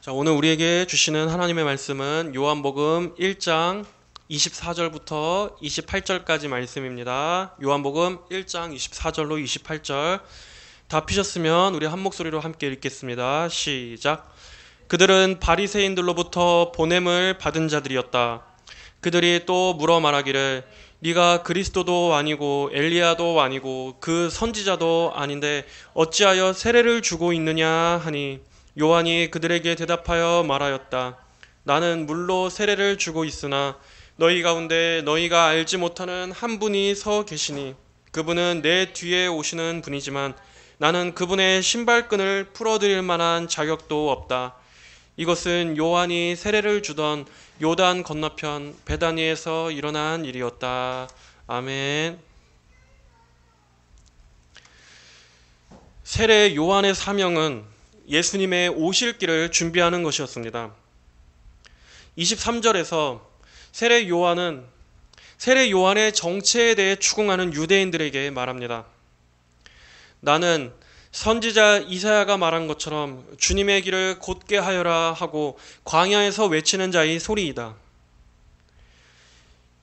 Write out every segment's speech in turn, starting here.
자, 오늘 우리에게 주시는 하나님의 말씀은 요한복음 1장 24절부터 28절까지 말씀입니다. 요한복음 1장 24절로 28절. 다 피셨으면 우리 한 목소리로 함께 읽겠습니다. 시작. 그들은 바리새인들로부터 보냄을 받은 자들이었다. 그들이 또 물어 말하기를 네가 그리스도도 아니고 엘리야도 아니고 그 선지자도 아닌데 어찌하여 세례를 주고 있느냐 하니 요한이 그들에게 대답하여 말하였다. 나는 물로 세례를 주고 있으나 너희 가운데 너희가 알지 못하는 한 분이 서 계시니 그분은 내 뒤에 오시는 분이지만 나는 그분의 신발끈을 풀어드릴 만한 자격도 없다. 이것은 요한이 세례를 주던 요단 건너편 베다니에서 일어난 일이었다. 아멘. 세례 요한의 사명은 예수님의 오실 길을 준비하는 것이었습니다. 23절에서 세례 요한의 정체에 대해 추궁하는 유대인들에게 말합니다. 나는 선지자 이사야가 말한 것처럼 주님의 길을 곧게 하여라 하고 광야에서 외치는 자의 소리이다.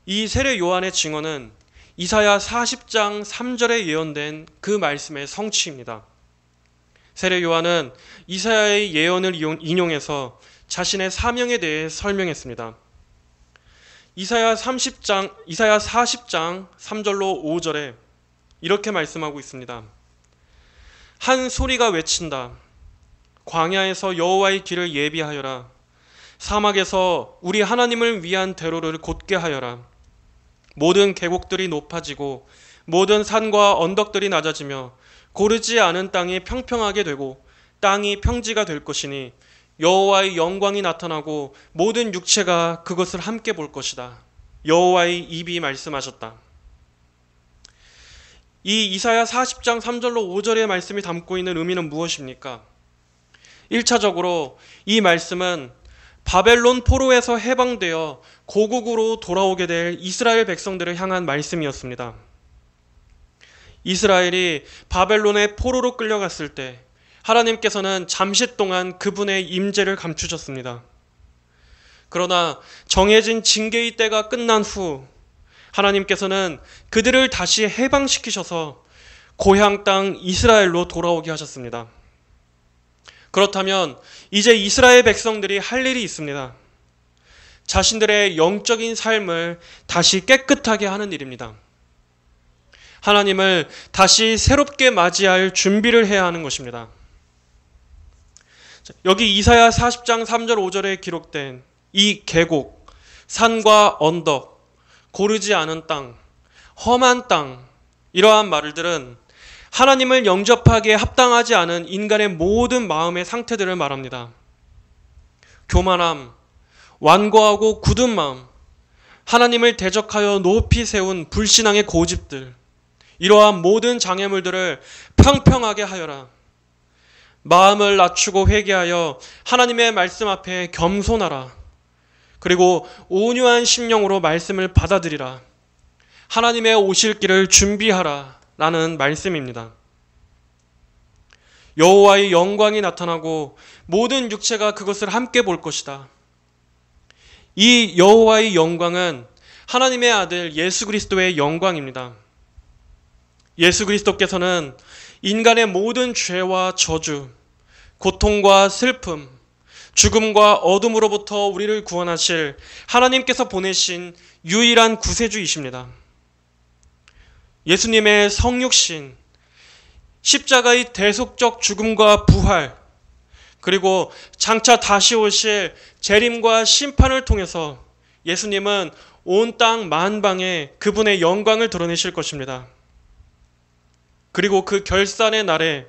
이 세례 요한의 증언은 이사야 40장 3절에 예언된 그 말씀의 성취입니다. 세례 요한은 이사야의 예언을 인용해서 자신의 사명에 대해 설명했습니다. 이사야 40장 3절로 5절에 이렇게 말씀하고 있습니다. 한 소리가 외친다. 광야에서 여호와의 길을 예비하여라. 사막에서 우리 하나님을 위한 대로를 곧게 하여라. 모든 계곡들이 높아지고 모든 산과 언덕들이 낮아지며 고르지 않은 땅이 평평하게 되고 땅이 평지가 될 것이니 여호와의 영광이 나타나고 모든 육체가 그것을 함께 볼 것이다. 여호와의 입이 말씀하셨다. 이 이사야 40장 3절로 5절의 말씀이 담고 있는 의미는 무엇입니까? 1차적으로 이 말씀은 바벨론 포로에서 해방되어 고국으로 돌아오게 될 이스라엘 백성들을 향한 말씀이었습니다. 이스라엘이 바벨론의 포로로 끌려갔을 때 하나님께서는 잠시 동안 그분의 임재를 감추셨습니다. 그러나 정해진 징계의 때가 끝난 후 하나님께서는 그들을 다시 해방시키셔서 고향 땅 이스라엘로 돌아오게 하셨습니다. 그렇다면 이제 이스라엘 백성들이 할 일이 있습니다. 자신들의 영적인 삶을 다시 깨끗하게 하는 일입니다. 하나님을 다시 새롭게 맞이할 준비를 해야 하는 것입니다. 여기 이사야 40장 3절 5절에 기록된 이 계곡, 산과 언덕, 고르지 않은 땅, 험한 땅, 이러한 말들은 하나님을 영접하기에 합당하지 않은 인간의 모든 마음의 상태들을 말합니다. 교만함, 완고하고 굳은 마음, 하나님을 대적하여 높이 세운 불신앙의 고집들, 이러한 모든 장애물들을 평평하게 하여라. 마음을 낮추고 회개하여 하나님의 말씀 앞에 겸손하라. 그리고 온유한 심령으로 말씀을 받아들이라. 하나님의 오실 길을 준비하라. 라는 말씀입니다. 여호와의 영광이 나타나고 모든 육체가 그것을 함께 볼 것이다. 이 여호와의 영광은 하나님의 아들 예수 그리스도의 영광입니다. 예수 그리스도께서는 인간의 모든 죄와 저주, 고통과 슬픔, 죽음과 어둠으로부터 우리를 구원하실 하나님께서 보내신 유일한 구세주이십니다. 예수님의 성육신, 십자가의 대속적 죽음과 부활, 그리고 장차 다시 오실 재림과 심판을 통해서 예수님은 온 땅 만방에 그분의 영광을 드러내실 것입니다. 그리고 그 결산의 날에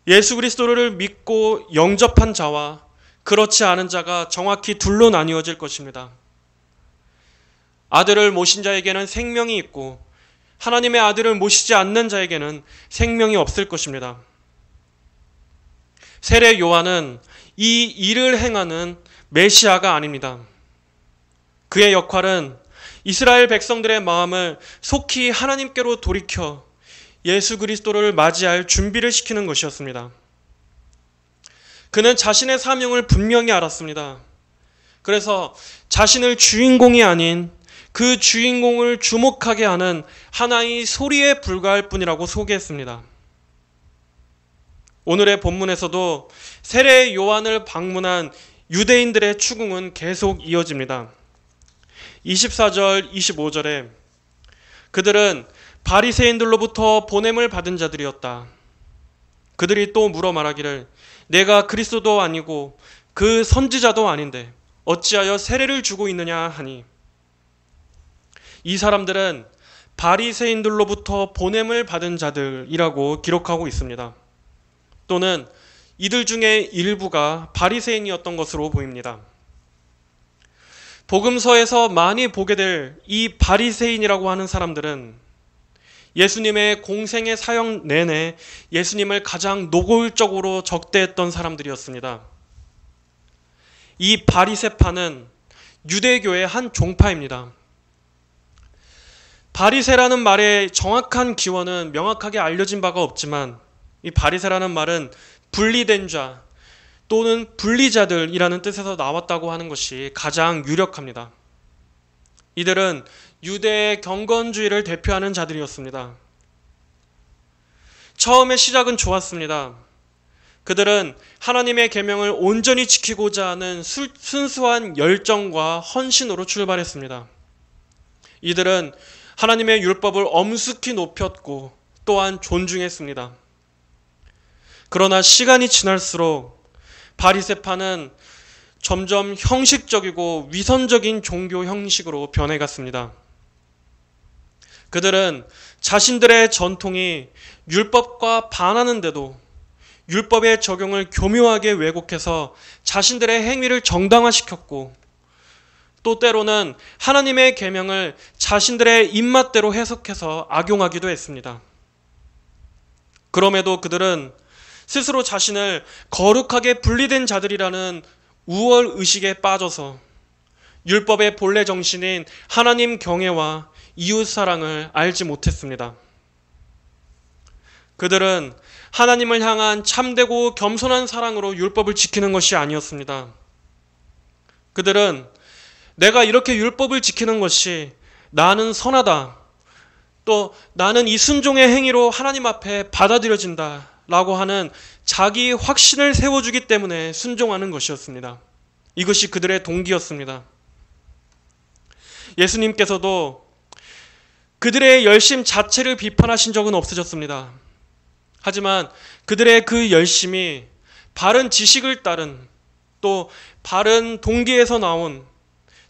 예수 그리스도를 믿고 영접한 자와 그렇지 않은 자가 정확히 둘로 나뉘어질 것입니다. 아들을 모신 자에게는 생명이 있고 하나님의 아들을 모시지 않는 자에게는 생명이 없을 것입니다. 세례 요한은 이 일을 행하는 메시아가 아닙니다. 그의 역할은 이스라엘 백성들의 마음을 속히 하나님께로 돌이켜 예수 그리스도를 맞이할 준비를 시키는 것이었습니다. 그는 자신의 사명을 분명히 알았습니다. 그래서 자신을 주인공이 아닌 그 주인공을 주목하게 하는 하나의 소리에 불과할 뿐이라고 소개했습니다. 오늘의 본문에서도 세례 요한을 방문한 유대인들의 추궁은 계속 이어집니다. 24절, 25절에 그들은 바리새인들로부터 보냄을 받은 자들이었다. 그들이 또 물어 말하기를 내가 그리스도도 아니고 그 선지자도 아닌데 어찌하여 세례를 주고 있느냐 하니, 이 사람들은 바리새인들로부터 보냄을 받은 자들이라고 기록하고 있습니다. 또는 이들 중에 일부가 바리새인이었던 것으로 보입니다. 복음서에서 많이 보게 될 이 바리새인이라고 하는 사람들은 예수님의 공생의 사역 내내 예수님을 가장 노골적으로 적대했던 사람들이었습니다. 이 바리새파는 유대교의 한 종파입니다. 바리새라는 말의 정확한 기원은 명확하게 알려진 바가 없지만 이 바리새라는 말은 분리된 자 또는 분리자들이라는 뜻에서 나왔다고 하는 것이 가장 유력합니다. 이들은 유대의 경건주의를 대표하는 자들이었습니다. 처음의 시작은 좋았습니다. 그들은 하나님의 계명을 온전히 지키고자 하는 순수한 열정과 헌신으로 출발했습니다. 이들은 하나님의 율법을 엄숙히 높였고 또한 존중했습니다. 그러나 시간이 지날수록 바리새파는 점점 형식적이고 위선적인 종교 형식으로 변해갔습니다. 그들은 자신들의 전통이 율법과 반하는데도 율법의 적용을 교묘하게 왜곡해서 자신들의 행위를 정당화시켰고, 또 때로는 하나님의 계명을 자신들의 입맛대로 해석해서 악용하기도 했습니다. 그럼에도 그들은 스스로 자신을 거룩하게 분리된 자들이라는 우월 의식에 빠져서 율법의 본래 정신인 하나님 경외와 이웃 사랑을 알지 못했습니다. 그들은 하나님을 향한 참되고 겸손한 사랑으로 율법을 지키는 것이 아니었습니다. 그들은 내가 이렇게 율법을 지키는 것이 나는 선하다, 또 나는 이 순종의 행위로 하나님 앞에 받아들여진다 라고 하는 자기 확신을 세워주기 때문에 순종하는 것이었습니다. 이것이 그들의 동기였습니다. 예수님께서도 그들의 열심 자체를 비판하신 적은 없으셨습니다. 하지만 그들의 그 열심이 바른 지식을 따른, 또 바른 동기에서 나온,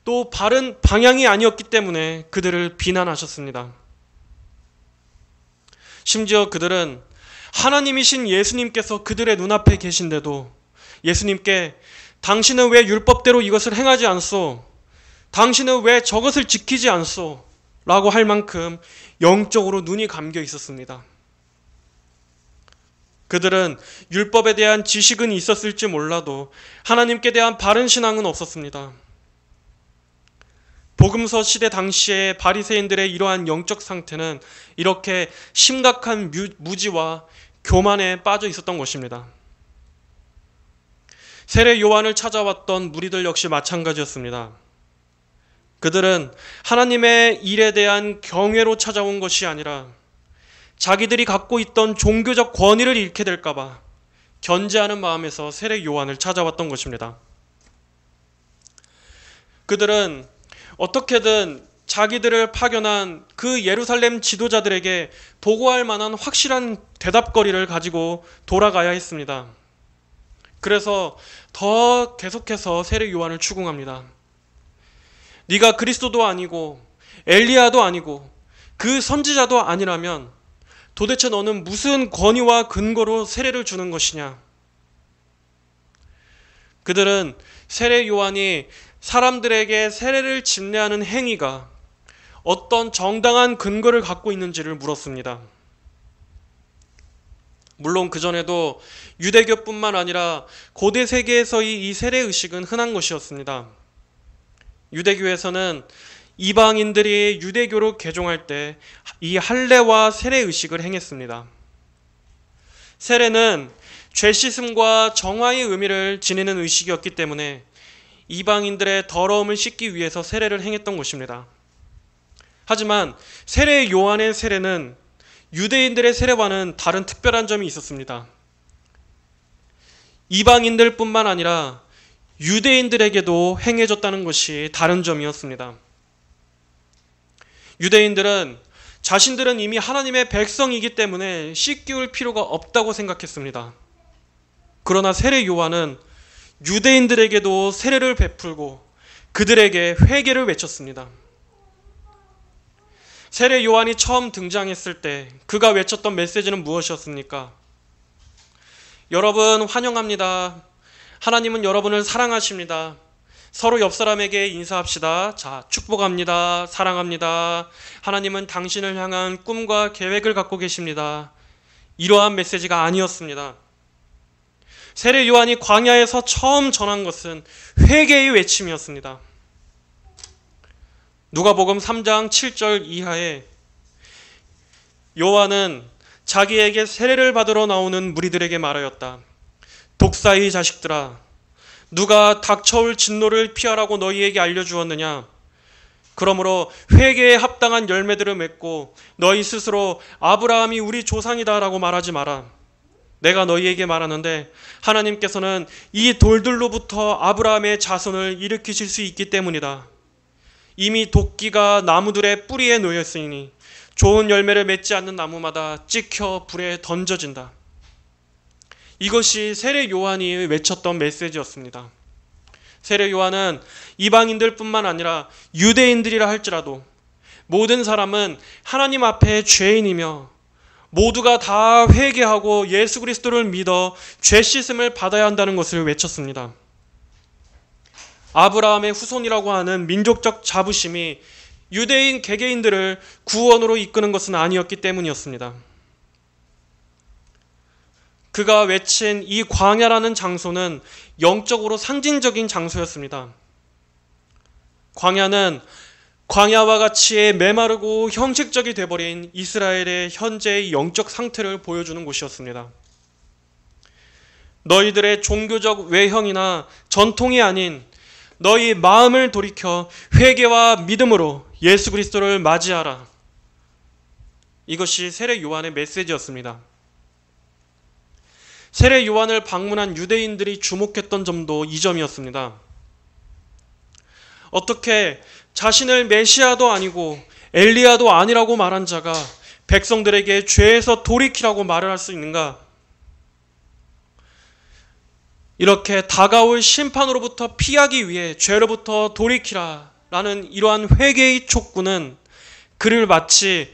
또 바른 방향이 아니었기 때문에 그들을 비난하셨습니다. 심지어 그들은 하나님이신 예수님께서 그들의 눈앞에 계신데도 예수님께 당신은 왜 율법대로 이것을 행하지 않소? 당신은 왜 저것을 지키지 않소? 라고 할 만큼 영적으로 눈이 감겨 있었습니다. 그들은 율법에 대한 지식은 있었을지 몰라도 하나님께 대한 바른 신앙은 없었습니다. 복음서 시대 당시의 바리새인들의 이러한 영적 상태는 이렇게 심각한 무지와 교만에 빠져 있었던 것입니다. 세례 요한을 찾아왔던 무리들 역시 마찬가지였습니다. 그들은 하나님의 일에 대한 경외로 찾아온 것이 아니라 자기들이 갖고 있던 종교적 권위를 잃게 될까봐 견제하는 마음에서 세례 요한을 찾아왔던 것입니다. 그들은 어떻게든 자기들을 파견한 그 예루살렘 지도자들에게 보고할 만한 확실한 대답거리를 가지고 돌아가야 했습니다. 그래서 더 계속해서 세례 요한을 추궁합니다. 네가 그리스도도 아니고 엘리야도 아니고 그 선지자도 아니라면 도대체 너는 무슨 권위와 근거로 세례를 주는 것이냐? 그들은 세례 요한이 사람들에게 세례를 집례하는 행위가 어떤 정당한 근거를 갖고 있는지를 물었습니다. 물론 그전에도 유대교뿐만 아니라 고대 세계에서의 이 세례 의식은 흔한 것이었습니다. 유대교에서는 이방인들이 유대교로 개종할 때 이 할례와 세례 의식을 행했습니다. 세례는 죄 씻음과 정화의 의미를 지니는 의식이었기 때문에 이방인들의 더러움을 씻기 위해서 세례를 행했던 것입니다. 하지만 세례 요한의 세례는 유대인들의 세례와는 다른 특별한 점이 있었습니다. 이방인들뿐만 아니라 유대인들에게도 행해졌다는 것이 다른 점이었습니다. 유대인들은 자신들은 이미 하나님의 백성이기 때문에 씻기울 필요가 없다고 생각했습니다. 그러나 세례 요한은 유대인들에게도 세례를 베풀고 그들에게 회개를 외쳤습니다. 세례 요한이 처음 등장했을 때 그가 외쳤던 메시지는 무엇이었습니까? 여러분 환영합니다. 하나님은 여러분을 사랑하십니다. 서로 옆 사람에게 인사합시다. 자, 축복합니다. 사랑합니다. 하나님은 당신을 향한 꿈과 계획을 갖고 계십니다. 이러한 메시지가 아니었습니다. 세례 요한이 광야에서 처음 전한 것은 회개의 외침이었습니다. 누가복음 3장 7절 이하에 요한은 자기에게 세례를 받으러 나오는 무리들에게 말하였다. 독사의 자식들아, 누가 닥쳐올 진노를 피하라고 너희에게 알려주었느냐? 그러므로 회개에 합당한 열매들을 맺고 너희 스스로 아브라함이 우리 조상이다라고 말하지 마라. 내가 너희에게 말하는데 하나님께서는 이 돌들로부터 아브라함의 자손을 일으키실 수 있기 때문이다. 이미 도끼가 나무들의 뿌리에 놓였으니 좋은 열매를 맺지 않는 나무마다 찍혀 불에 던져진다. 이것이 세례 요한이 외쳤던 메시지였습니다. 세례 요한은 이방인들뿐만 아니라 유대인들이라 할지라도 모든 사람은 하나님 앞에 죄인이며 모두가 다 회개하고 예수 그리스도를 믿어 죄 씻음을 받아야 한다는 것을 외쳤습니다. 아브라함의 후손이라고 하는 민족적 자부심이 유대인 개개인들을 구원으로 이끄는 것은 아니었기 때문이었습니다. 그가 외친 이 광야라는 장소는 영적으로 상징적인 장소였습니다. 광야는 광야와 같이 메마르고 형식적이 되어버린 이스라엘의 현재의 영적 상태를 보여주는 곳이었습니다. 너희들의 종교적 외형이나 전통이 아닌 너희 마음을 돌이켜 회개와 믿음으로 예수 그리스도를 맞이하라. 이것이 세례 요한의 메시지였습니다. 세례 요한을 방문한 유대인들이 주목했던 점도 이 점이었습니다. 어떻게 자신을 메시아도 아니고 엘리야도 아니라고 말한 자가 백성들에게 죄에서 돌이키라고 말을 할 수 있는가? 이렇게 다가올 심판으로부터 피하기 위해 죄로부터 돌이키라 라는 이러한 회개의 촉구는 그를 마치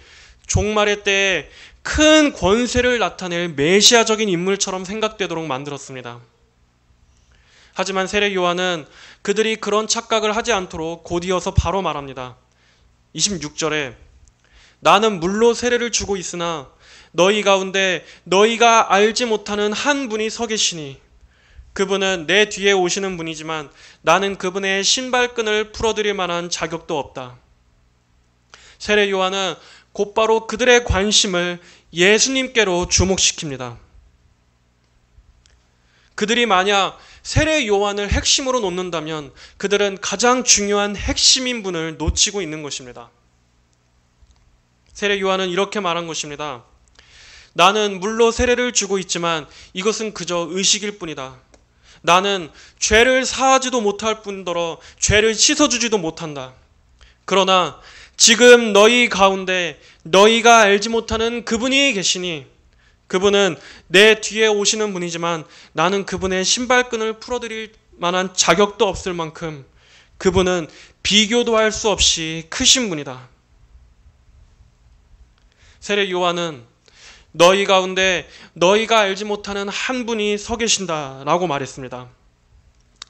종말의 때에 큰 권세를 나타낼 메시아적인 인물처럼 생각되도록 만들었습니다. 하지만 세례 요한은 그들이 그런 착각을 하지 않도록 곧이어서 바로 말합니다. 26절에 나는 물로 세례를 주고 있으나 너희 가운데 너희가 알지 못하는 한 분이 서 계시니 그분은 내 뒤에 오시는 분이지만 나는 그분의 신발끈을 풀어드릴 만한 자격도 없다. 세례 요한은 곧바로 그들의 관심을 예수님께로 주목시킵니다. 그들이 만약 세례 요한을 핵심으로 놓는다면 그들은 가장 중요한 핵심인 분을 놓치고 있는 것입니다. 세례 요한은 이렇게 말한 것입니다. 나는 물로 세례를 주고 있지만 이것은 그저 의식일 뿐이다. 나는 죄를 사하지도 못할 뿐더러 죄를 씻어주지도 못한다. 그러나 지금 너희 가운데 너희가 알지 못하는 그분이 계시니 그분은 내 뒤에 오시는 분이지만 나는 그분의 신발끈을 풀어드릴 만한 자격도 없을 만큼 그분은 비교도 할 수 없이 크신 분이다. 세례 요한은 너희 가운데 너희가 알지 못하는 한 분이 서 계신다라고 말했습니다.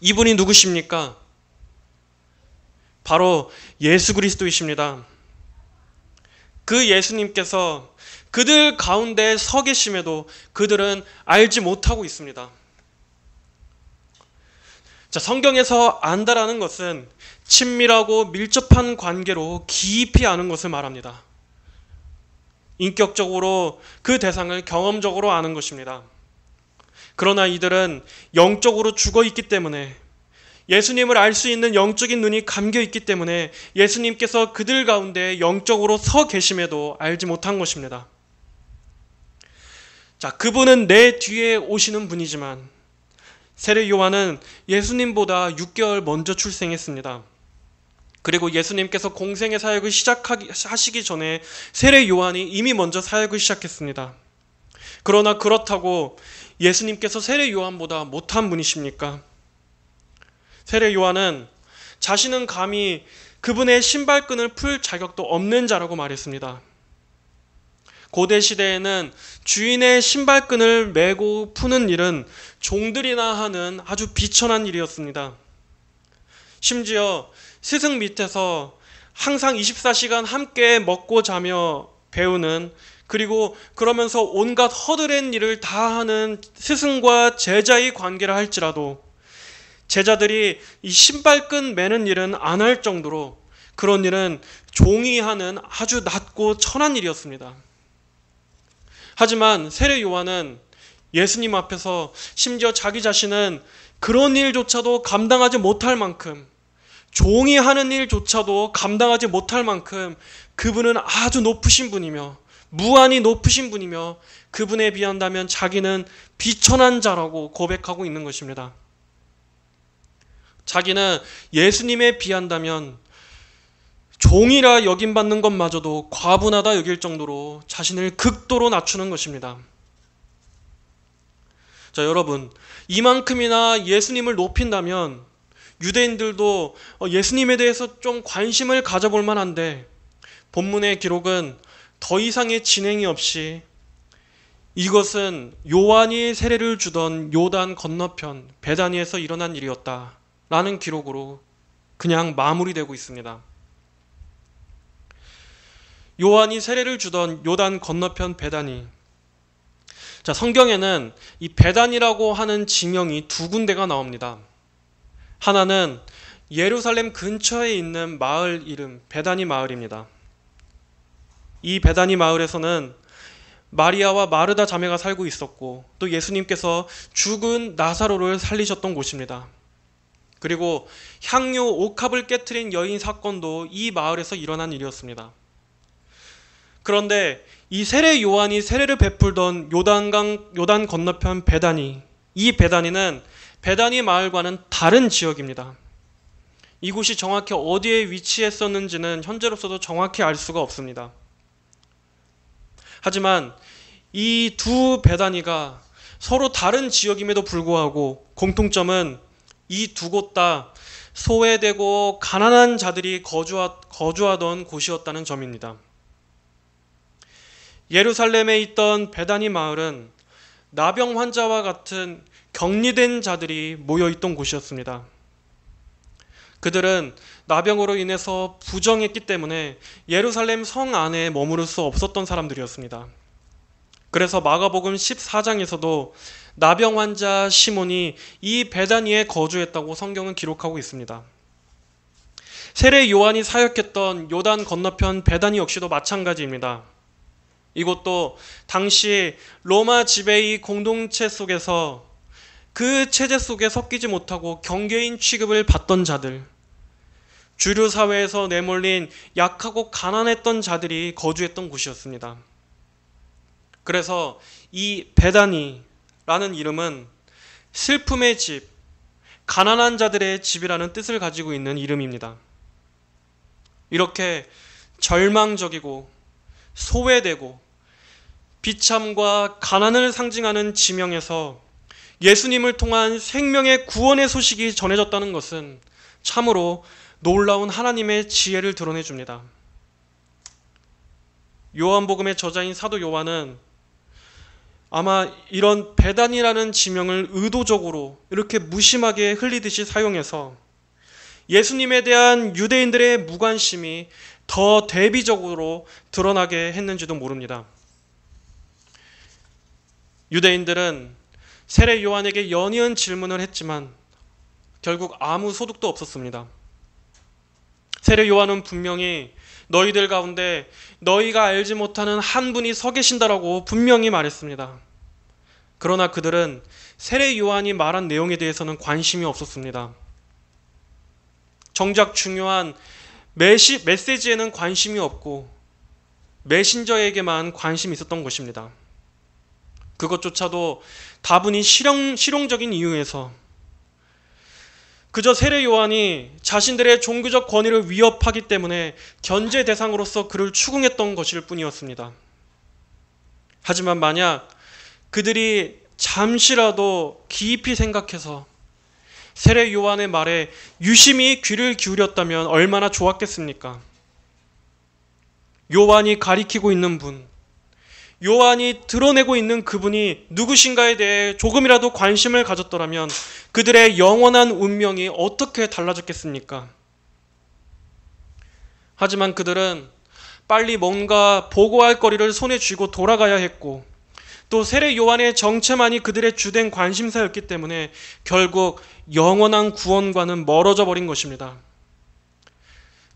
이분이 누구십니까? 바로 예수 그리스도이십니다. 그 예수님께서 그들 가운데 서 계심에도 그들은 알지 못하고 있습니다. 자, 성경에서 안다라는 것은 친밀하고 밀접한 관계로 깊이 아는 것을 말합니다. 인격적으로 그 대상을 경험적으로 아는 것입니다. 그러나 이들은 영적으로 죽어 있기 때문에, 예수님을 알 수 있는 영적인 눈이 감겨 있기 때문에 예수님께서 그들 가운데 영적으로 서 계심에도 알지 못한 것입니다. 자, 그분은 내 뒤에 오시는 분이지만 세례 요한은 예수님보다 6개월 먼저 출생했습니다. 그리고 예수님께서 공생의 사역을 시작하시기 전에 세례 요한이 이미 먼저 사역을 시작했습니다. 그러나 그렇다고 예수님께서 세례 요한보다 못한 분이십니까? 세례 요한은 자신은 감히 그분의 신발끈을 풀 자격도 없는 자라고 말했습니다. 고대 시대에는 주인의 신발끈을 메고 푸는 일은 종들이나 하는 아주 비천한 일이었습니다. 심지어 스승 밑에서 항상 24시간 함께 먹고 자며 배우는, 그리고 그러면서 온갖 허드렛 일을 다 하는 스승과 제자의 관계라 할지라도 제자들이 이 신발끈 매는 일은 안 할 정도로 그런 일은 종이 하는 아주 낮고 천한 일이었습니다. 하지만 세례 요한은 예수님 앞에서 심지어 자기 자신은 그런 일조차도 감당하지 못할 만큼, 종이 하는 일조차도 감당하지 못할 만큼 그분은 아주 높으신 분이며 무한히 높으신 분이며 그분에 비한다면 자기는 비천한 자라고 고백하고 있는 것입니다. 자기는 예수님에 비한다면 종이라 여김받는 것마저도 과분하다 여길 정도로 자신을 극도로 낮추는 것입니다. 자, 여러분, 이만큼이나 예수님을 높인다면 유대인들도 예수님에 대해서 좀 관심을 가져볼 만한데, 본문의 기록은 더 이상의 진행이 없이 이것은 요한이 세례를 주던 요단 건너편 베다니에서 일어난 일이었다 라는 기록으로 그냥 마무리되고 있습니다. 요한이 세례를 주던 요단 건너편 베다니. 자, 성경에는 이 베다니라고 하는 지명이 두 군데가 나옵니다. 하나는 예루살렘 근처에 있는 마을 이름 베다니 마을입니다. 이 베다니 마을에서는 마리아와 마르다 자매가 살고 있었고, 또 예수님께서 죽은 나사로를 살리셨던 곳입니다. 그리고 향료 옥합을 깨트린 여인 사건도 이 마을에서 일어난 일이었습니다. 그런데 이 세례 요한이 세례를 베풀던 요단 건너편 베다니, 이 베다니는 베다니 마을과는 다른 지역입니다. 이곳이 정확히 어디에 위치했었는지는 현재로서도 정확히 알 수가 없습니다. 하지만 이 두 베다니가 서로 다른 지역임에도 불구하고 공통점은 이 두 곳 다 소외되고 가난한 자들이 거주하던 곳이었다는 점입니다. 예루살렘에 있던 베다니 마을은 나병 환자와 같은 격리된 자들이 모여있던 곳이었습니다. 그들은 나병으로 인해서 부정했기 때문에 예루살렘 성 안에 머무를 수 없었던 사람들이었습니다. 그래서 마가복음 14장에서도 나병 환자 시몬이 이 베다니에 거주했다고 성경은 기록하고 있습니다. 세례 요한이 사역했던 요단 건너편 베다니 역시도 마찬가지입니다. 이곳도 당시 로마 지배의 공동체 속에서 그 체제 속에 섞이지 못하고 경계인 취급을 받던 자들, 주류 사회에서 내몰린 약하고 가난했던 자들이 거주했던 곳이었습니다. 그래서 이 베다니라는 이름은 슬픔의 집, 가난한 자들의 집이라는 뜻을 가지고 있는 이름입니다. 이렇게 절망적이고 소외되고 비참과 가난을 상징하는 지명에서 예수님을 통한 생명의 구원의 소식이 전해졌다는 것은 참으로 놀라운 하나님의 지혜를 드러내 줍니다. 요한복음의 저자인 사도 요한은 아마 이런 베단이라는 지명을 의도적으로 이렇게 무심하게 흘리듯이 사용해서 예수님에 대한 유대인들의 무관심이 더 대비적으로 드러나게 했는지도 모릅니다. 유대인들은 세례 요한에게 연이은 질문을 했지만 결국 아무 소득도 없었습니다. 세례 요한은 분명히 너희들 가운데 너희가 알지 못하는 한 분이 서 계신다라고 분명히 말했습니다. 그러나 그들은 세례 요한이 말한 내용에 대해서는 관심이 없었습니다. 정작 중요한 메시지에는 관심이 없고 메신저에게만 관심이 있었던 것입니다. 그것조차도 다분히 실용적인 이유에서 그저 세례 요한이 자신들의 종교적 권위를 위협하기 때문에 견제 대상으로서 그를 추궁했던 것일 뿐이었습니다. 하지만 만약 그들이 잠시라도 깊이 생각해서 세례 요한의 말에 유심히 귀를 기울였다면 얼마나 좋았겠습니까? 요한이 가리키고 있는 분, 요한이 드러내고 있는 그분이 누구신가에 대해 조금이라도 관심을 가졌더라면 그들의 영원한 운명이 어떻게 달라졌겠습니까? 하지만 그들은 빨리 뭔가 보고할 거리를 손에 쥐고 돌아가야 했고 또 세례 요한의 정체만이 그들의 주된 관심사였기 때문에 결국 영원한 구원과는 멀어져 버린 것입니다.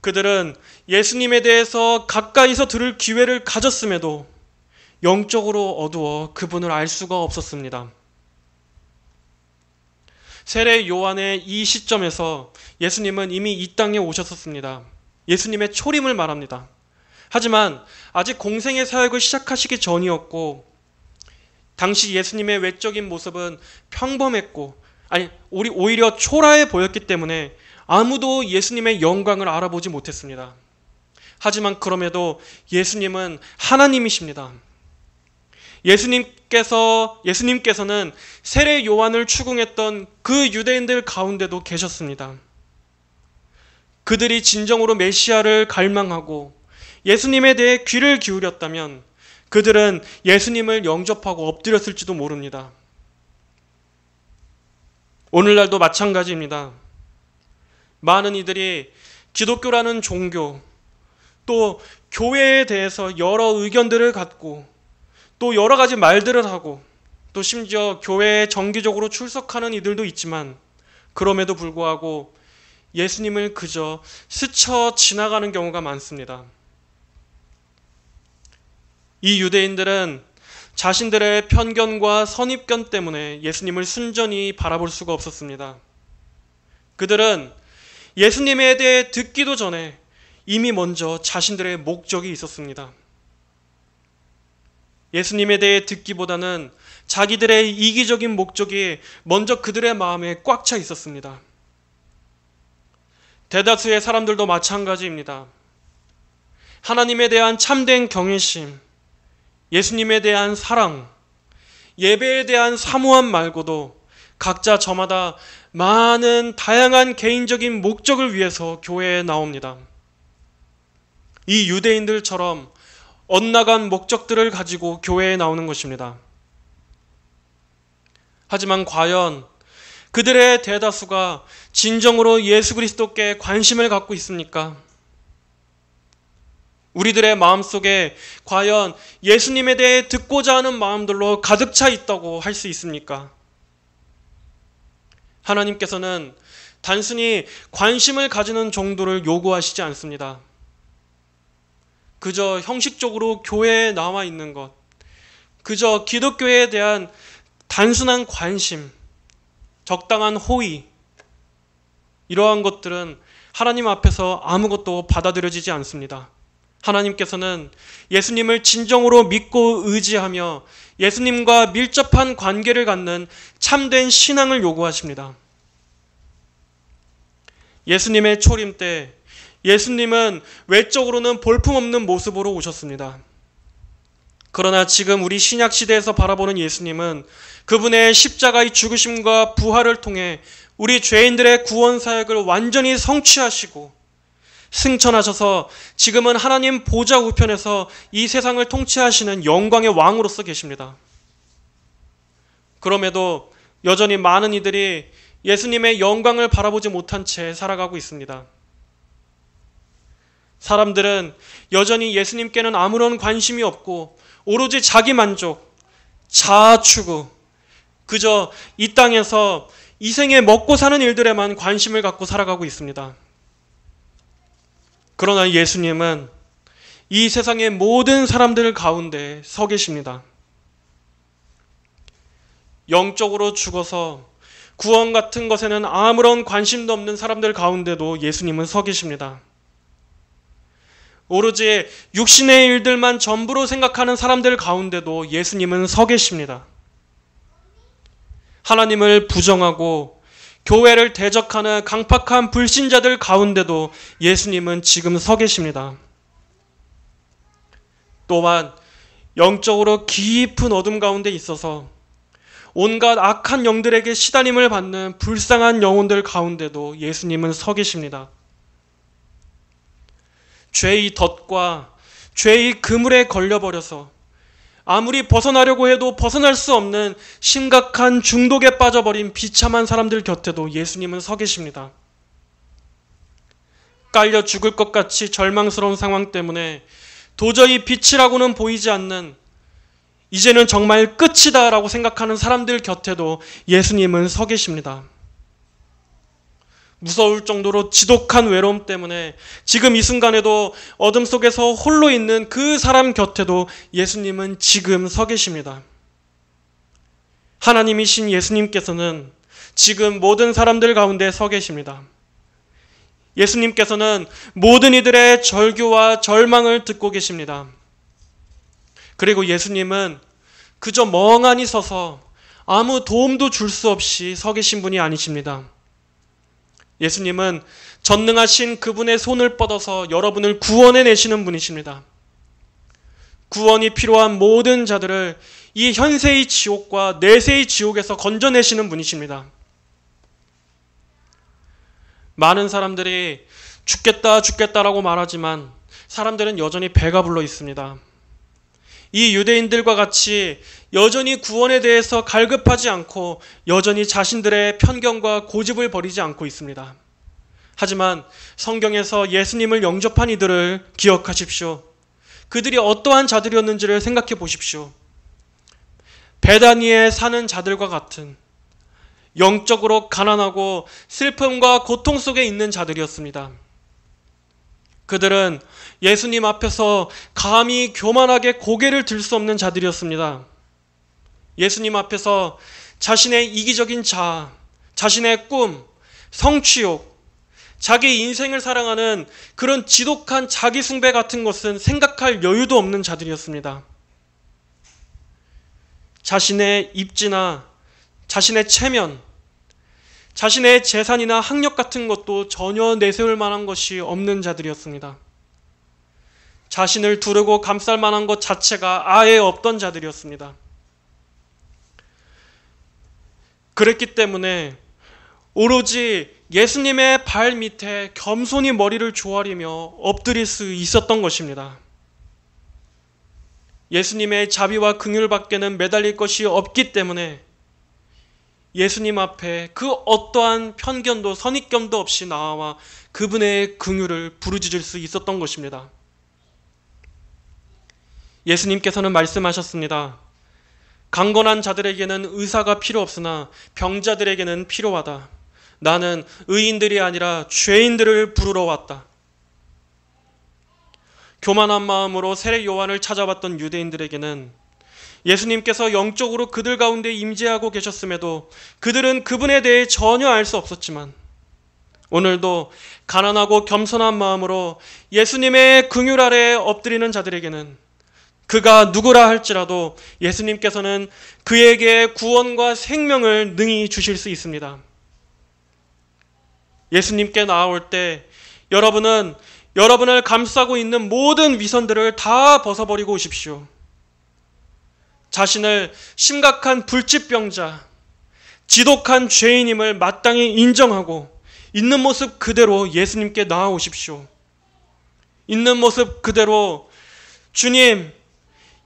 그들은 예수님에 대해서 가까이서 들을 기회를 가졌음에도 영적으로 어두워 그분을 알 수가 없었습니다. 세례 요한의 이 시점에서 예수님은 이미 이 땅에 오셨었습니다. 예수님의 초림을 말합니다. 하지만 아직 공생의 사역을 시작하시기 전이었고 당시 예수님의 외적인 모습은 평범했고 오히려 초라해 보였기 때문에 아무도 예수님의 영광을 알아보지 못했습니다. 하지만 그럼에도 예수님은 하나님이십니다. 예수님께서는 세례 요한을 추궁했던 그 유대인들 가운데도 계셨습니다. 그들이 진정으로 메시아를 갈망하고 예수님에 대해 귀를 기울였다면 그들은 예수님을 영접하고 엎드렸을지도 모릅니다. 오늘날도 마찬가지입니다. 많은 이들이 기독교라는 종교, 또 교회에 대해서 여러 의견들을 갖고 또 여러 가지 말들을 하고 또 심지어 교회에 정기적으로 출석하는 이들도 있지만 그럼에도 불구하고 예수님을 그저 스쳐 지나가는 경우가 많습니다. 이 유대인들은 자신들의 편견과 선입견 때문에 예수님을 순전히 바라볼 수가 없었습니다. 그들은 예수님에 대해 듣기도 전에 이미 먼저 자신들의 목적이 있었습니다. 예수님에 대해 듣기보다는 자기들의 이기적인 목적이 먼저 그들의 마음에 꽉 차 있었습니다. 대다수의 사람들도 마찬가지입니다. 하나님에 대한 참된 경외심, 예수님에 대한 사랑, 예배에 대한 사모함 말고도 각자 저마다 많은 다양한 개인적인 목적을 위해서 교회에 나옵니다. 이 유대인들처럼 엇나간 목적들을 가지고 교회에 나오는 것입니다. 하지만 과연 그들의 대다수가 진정으로 예수 그리스도께 관심을 갖고 있습니까? 우리들의 마음속에 과연 예수님에 대해 듣고자 하는 마음들로 가득 차 있다고 할 수 있습니까? 하나님께서는 단순히 관심을 가지는 정도를 요구하시지 않습니다. 그저 형식적으로 교회에 나와 있는 것, 그저 기독교에 대한 단순한 관심, 적당한 호의, 이러한 것들은 하나님 앞에서 아무것도 받아들여지지 않습니다. 하나님께서는 예수님을 진정으로 믿고 의지하며 예수님과 밀접한 관계를 갖는 참된 신앙을 요구하십니다. 예수님의 초림 때 예수님은 외적으로는 볼품없는 모습으로 오셨습니다. 그러나 지금 우리 신약 시대에서 바라보는 예수님은 그분의 십자가의 죽으심과 부활을 통해 우리 죄인들의 구원 사역을 완전히 성취하시고 승천하셔서 지금은 하나님 보좌 우편에서 이 세상을 통치하시는 영광의 왕으로서 계십니다. 그럼에도 여전히 많은 이들이 예수님의 영광을 바라보지 못한 채 살아가고 있습니다. 사람들은 여전히 예수님께는 아무런 관심이 없고 오로지 자기 만족, 자아 추구, 그저 이 땅에서 이 생에 먹고 사는 일들에만 관심을 갖고 살아가고 있습니다. 그러나 예수님은 이 세상의 모든 사람들 가운데 서 계십니다. 영적으로 죽어서 구원 같은 것에는 아무런 관심도 없는 사람들 가운데도 예수님은 서 계십니다. 오로지 육신의 일들만 전부로 생각하는 사람들 가운데도 예수님은 서 계십니다. 하나님을 부정하고 교회를 대적하는 강팍한 불신자들 가운데도 예수님은 지금 서 계십니다. 또한 영적으로 깊은 어둠 가운데 있어서 온갖 악한 영들에게 시달림을 받는 불쌍한 영혼들 가운데도 예수님은 서 계십니다. 죄의 덫과 죄의 그물에 걸려버려서 아무리 벗어나려고 해도 벗어날 수 없는 심각한 중독에 빠져버린 비참한 사람들 곁에도 예수님은 서 계십니다. 깔려 죽을 것 같이 절망스러운 상황 때문에 도저히 빛이라고는 보이지 않는, 이제는 정말 끝이다 라고 생각하는 사람들 곁에도 예수님은 서 계십니다. 무서울 정도로 지독한 외로움 때문에 지금 이 순간에도 어둠 속에서 홀로 있는 그 사람 곁에도 예수님은 지금 서 계십니다. 하나님이신 예수님께서는 지금 모든 사람들 가운데 서 계십니다. 예수님께서는 모든 이들의 절규와 절망을 듣고 계십니다. 그리고 예수님은 그저 멍하니 서서 아무 도움도 줄 수 없이 서 계신 분이 아니십니다. 예수님은 전능하신 그분의 손을 뻗어서 여러분을 구원해 내시는 분이십니다. 구원이 필요한 모든 자들을 이 현세의 지옥과 내세의 지옥에서 건져내시는 분이십니다. 많은 사람들이 죽겠다라고 말하지만 사람들은 여전히 배가 불러 있습니다. 이 유대인들과 같이 여전히 구원에 대해서 갈급하지 않고 여전히 자신들의 편견과 고집을 버리지 않고 있습니다. 하지만 성경에서 예수님을 영접한 이들을 기억하십시오. 그들이 어떠한 자들이었는지를 생각해 보십시오. 베다니에 사는 자들과 같은 영적으로 가난하고 슬픔과 고통 속에 있는 자들이었습니다. 그들은 예수님 앞에서 감히 교만하게 고개를 들 수 없는 자들이었습니다. 예수님 앞에서 자신의 이기적인 자아, 자신의 꿈, 성취욕, 자기 인생을 사랑하는 그런 지독한 자기 숭배 같은 것은 생각할 여유도 없는 자들이었습니다. 자신의 입지나 자신의 체면, 자신의 재산이나 학력 같은 것도 전혀 내세울 만한 것이 없는 자들이었습니다. 자신을 두르고 감쌀 만한 것 자체가 아예 없던 자들이었습니다. 그랬기 때문에 오로지 예수님의 발 밑에 겸손히 머리를 조아리며 엎드릴 수 있었던 것입니다. 예수님의 자비와 긍휼 밖에는 매달릴 것이 없기 때문에 예수님 앞에 그 어떠한 편견도 선입견도 없이 나와 그분의 긍휼을 부르짖을 수 있었던 것입니다. 예수님께서는 말씀하셨습니다. 강건한 자들에게는 의사가 필요 없으나 병자들에게는 필요하다. 나는 의인들이 아니라 죄인들을 부르러 왔다. 교만한 마음으로 세례 요한을 찾아왔던 유대인들에게는 예수님께서 영적으로 그들 가운데 임재하고 계셨음에도 그들은 그분에 대해 전혀 알 수 없었지만 오늘도 가난하고 겸손한 마음으로 예수님의 긍휼 아래에 엎드리는 자들에게는 그가 누구라 할지라도 예수님께서는 그에게 구원과 생명을 능히 주실 수 있습니다. 예수님께 나아올 때 여러분은 여러분을 감싸고 있는 모든 위선들을 다 벗어버리고 오십시오. 자신을 심각한 불치병자, 지독한 죄인임을 마땅히 인정하고 있는 모습 그대로 예수님께 나아오십시오. 있는 모습 그대로 주님,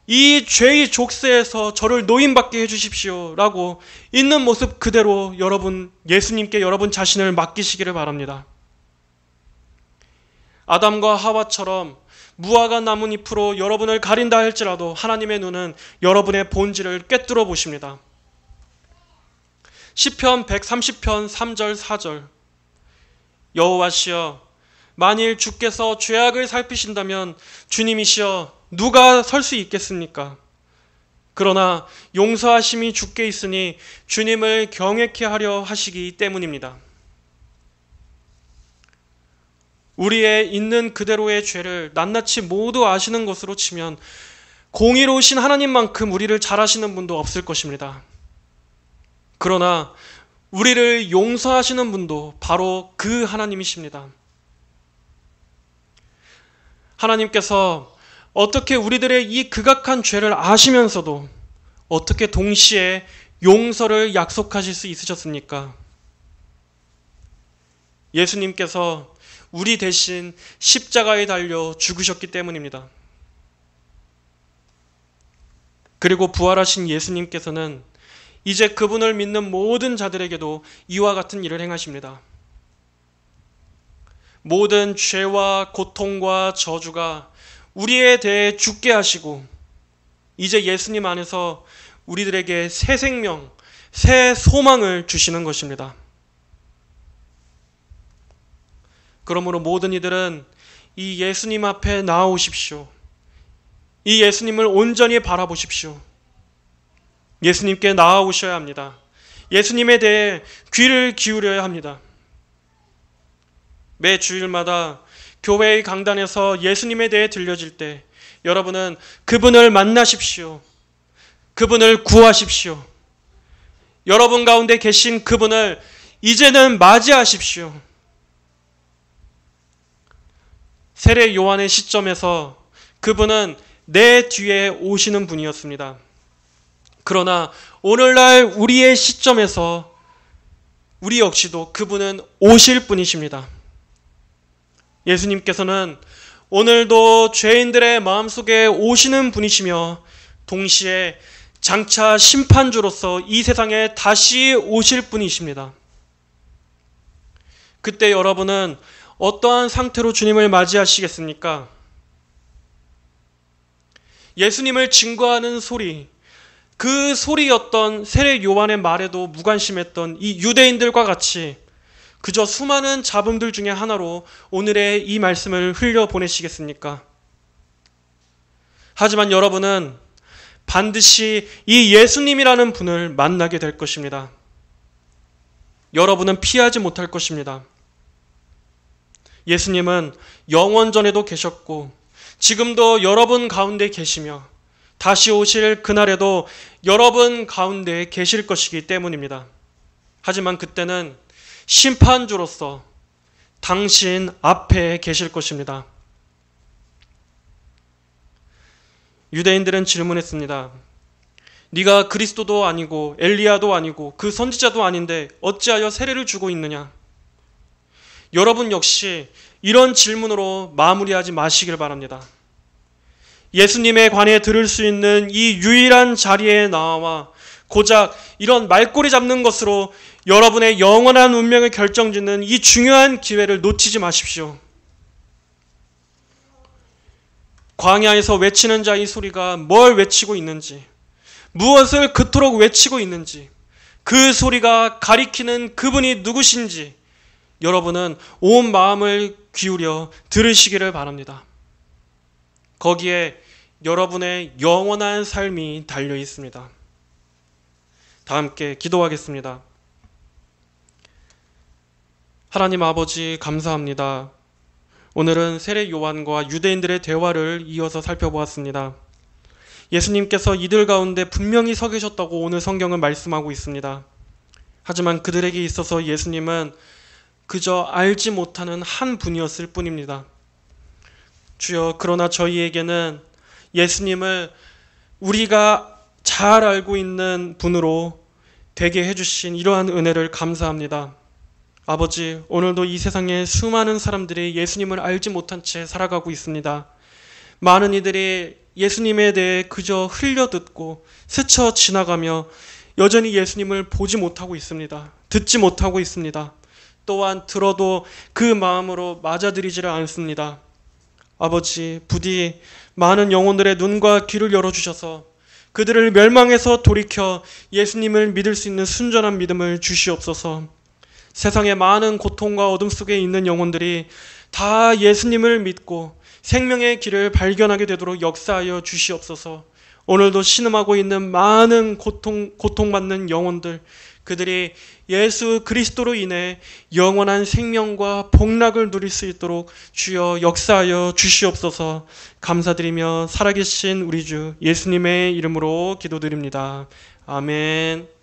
이 죄의 족쇄에서 저를 노인받게 해주십시오 라고 있는 모습 그대로 여러분 예수님께 여러분 자신을 맡기시기를 바랍니다. 아담과 하와처럼 무화과 나뭇잎으로 여러분을 가린다 할지라도 하나님의 눈은 여러분의 본질을 꿰뚫어 보십니다. 시편 130편 3절 4절 여호와시여 만일 주께서 죄악을 살피신다면 주님이시여 누가 설 수 있겠습니까? 그러나 용서하심이 주께 있으니 주님을 경외케 하려 하시기 때문입니다. 우리의 있는 그대로의 죄를 낱낱이 모두 아시는 것으로 치면 공의로우신 하나님만큼 우리를 잘 아시는 분도 없을 것입니다. 그러나 우리를 용서하시는 분도 바로 그 하나님이십니다. 하나님께서 어떻게 우리들의 이 극악한 죄를 아시면서도 어떻게 동시에 용서를 약속하실 수 있으셨습니까? 예수님께서 우리 대신 십자가에 달려 죽으셨기 때문입니다. 그리고 부활하신 예수님께서는 이제 그분을 믿는 모든 자들에게도 이와 같은 일을 행하십니다. 모든 죄와 고통과 저주가 우리에 대해 죽게 하시고 이제 예수님 안에서 우리들에게 새 생명, 새 소망을 주시는 것입니다. 그러므로 모든 이들은 이 예수님 앞에 나아오십시오. 이 예수님을 온전히 바라보십시오. 예수님께 나아오셔야 합니다. 예수님에 대해 귀를 기울여야 합니다. 매 주일마다 교회의 강단에서 예수님에 대해 들려질 때 여러분은 그분을 만나십시오. 그분을 구하십시오. 여러분 가운데 계신 그분을 이제는 맞이하십시오. 세례 요한의 시점에서 그분은 내 뒤에 오시는 분이었습니다. 그러나 오늘날 우리의 시점에서 우리 역시도 그분은 오실 분이십니다. 예수님께서는 오늘도 죄인들의 마음속에 오시는 분이시며 동시에 장차 심판주로서 이 세상에 다시 오실 분이십니다. 그때 여러분은 어떠한 상태로 주님을 맞이하시겠습니까? 예수님을 증거하는 소리, 그 소리였던 세례 요한의 말에도 무관심했던 이 유대인들과 같이 그저 수많은 잡음들 중에 하나로 오늘의 이 말씀을 흘려보내시겠습니까? 하지만 여러분은 반드시 이 예수님이라는 분을 만나게 될 것입니다. 여러분은 피하지 못할 것입니다. 예수님은 영원전에도 계셨고 지금도 여러분 가운데 계시며 다시 오실 그날에도 여러분 가운데 계실 것이기 때문입니다. 하지만 그때는 심판주로서 당신 앞에 계실 것입니다. 유대인들은 질문했습니다. 네가 그리스도도 아니고 엘리야도 아니고 그 선지자도 아닌데 어찌하여 세례를 주고 있느냐? 여러분 역시 이런 질문으로 마무리하지 마시길 바랍니다. 예수님에 관해 들을 수 있는 이 유일한 자리에 나와 고작 이런 말꼬리 잡는 것으로 여러분의 영원한 운명을 결정짓는 이 중요한 기회를 놓치지 마십시오. 광야에서 외치는 자의 소리가 뭘 외치고 있는지, 무엇을 그토록 외치고 있는지, 그 소리가 가리키는 그분이 누구신지 여러분은 온 마음을 기울여 들으시기를 바랍니다. 거기에 여러분의 영원한 삶이 달려 있습니다. 다 함께 기도하겠습니다. 하나님 아버지 감사합니다. 오늘은 세례 요한과 유대인들의 대화를 이어서 살펴보았습니다. 예수님께서 이들 가운데 분명히 서 계셨다고 오늘 성경은 말씀하고 있습니다. 하지만 그들에게 있어서 예수님은 그저 알지 못하는 한 분이었을 뿐입니다. 주여, 그러나 저희에게는 예수님을 우리가 잘 알고 있는 분으로 되게 해주신 이러한 은혜를 감사합니다. 아버지, 오늘도 이 세상에 수많은 사람들이 예수님을 알지 못한 채 살아가고 있습니다. 많은 이들이 예수님에 대해 그저 흘려듣고 스쳐 지나가며 여전히 예수님을 보지 못하고 있습니다. 듣지 못하고 있습니다. 또한 들어도 그 마음으로 맞아들이지를 않습니다. 아버지, 부디 많은 영혼들의 눈과 귀를 열어주셔서 그들을 멸망에서 돌이켜 예수님을 믿을 수 있는 순전한 믿음을 주시옵소서. 세상의 많은 고통과 어둠 속에 있는 영혼들이 다 예수님을 믿고 생명의 길을 발견하게 되도록 역사하여 주시옵소서. 오늘도 신음하고 있는 많은 고통받는 영혼들, 그들이 예수 그리스도로 인해 영원한 생명과 복락을 누릴 수 있도록 주여 역사하여 주시옵소서. 감사드리며 살아계신 우리 주 예수님의 이름으로 기도드립니다. 아멘.